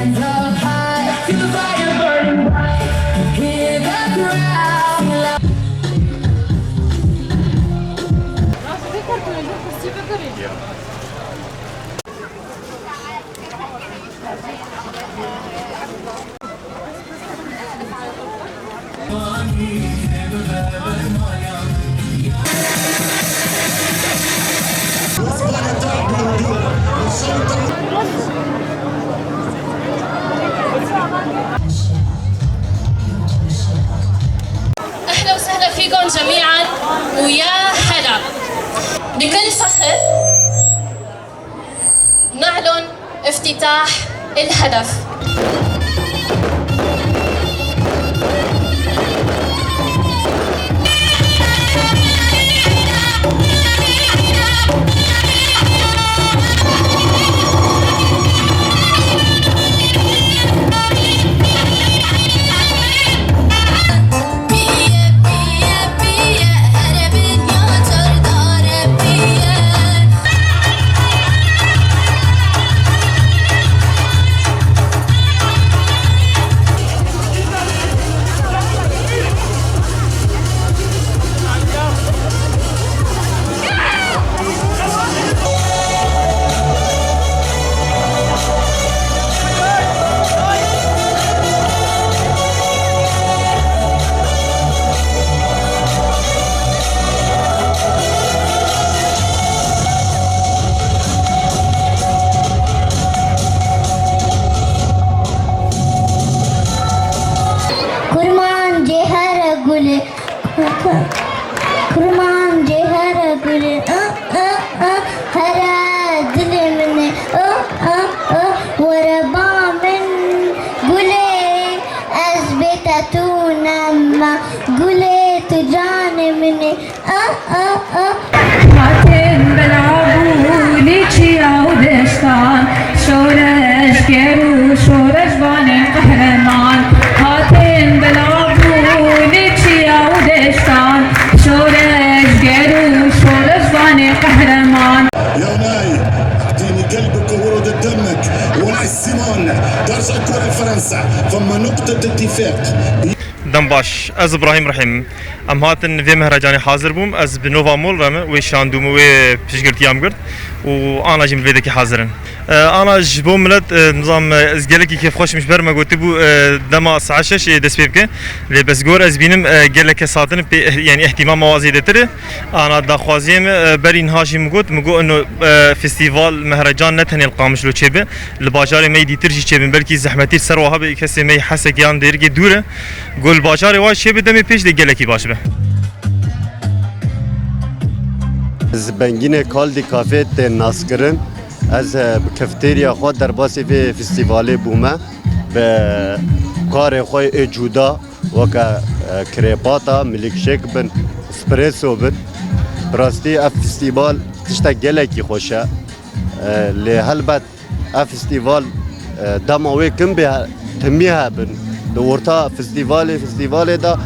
hands up high, feel the fire burning bright. Hear the crowd. أهلا وسهلا فيكم جميعا ويا هلا. بكل فخر نعلن افتتاح الهدف. kurman cehara gülü hara dilimine وربا من قولي أثبتتونا ما قولي تجاني مني هاتين بلعبوني تشيا ودشتان شورش كيرو شورش باني قهرمان هاتين بلعبوني تشيا ودشتان شورش كيرو شورش باني قهرمان يا ناي اعطيني قلبك وورد دمك ونعي السيمون ترجع كرة فرنسا ثم نقطة اتفاق دم باش از ابراهيم رحيم ام هاتن في مهرجاني حاضر بوم از بنوفا مول رم و شاندوم و بيشغرتي ام قرد وانا جيم فيديكي حاضرن انا جبو ملت نظام ازقلكي كيف خوش مش برما قلت بو دما الساعه 6 دس بيبكي لي بس غور از بينم قالك ساعتن يعني اهتمام موازي دتر انا داخوازيم برين هاشم قلت مقو انه فيستيفال مهرجان نتني القامش لو تشبه الباجاري ما يدي ترجي تشبه بلكي زحمتي سروها بكسي ما يحسك يان ديرجي دوره قول باجاري واش شي بدمي بيش دي قالكي باش به زبنگین کال دی کافه ت ناسکرن از کافتریا خود در باسی في فستیوالی بومه به کار خوی جودا و کریپاتا ملیک شیک بن اسپرسو بن براستی اف فستیوال تشتا گلکی خوشه لی هلبت اف فستیوال دماوی کم به تمیه بن دورتا فستیوالی دا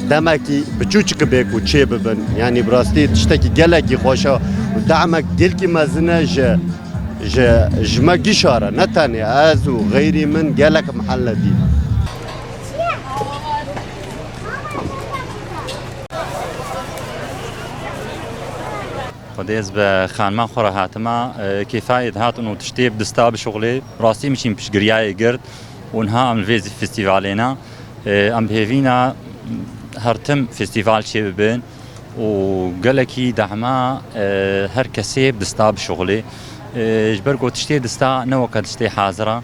دمکی بچوچک بیکو چه ببن یعنی براستی تشتکی گلکی خوشا و دعمک گلکی مزنه جمع گیشاره نتانی از و غیری من گلک محل دی خديز بخانمان خورا هاتما كفاية هاتن وتشتيب دستاب شغلي راسي مشين بش قرياي قرد ونها ام فيزي فيستيفالينا ام بهيفينا هرتم فيستيفال شي ببن وقالكي دعما هر كسي بدستا بشغلي جبرقو تشتي دستا نوكا تشتي حاضرة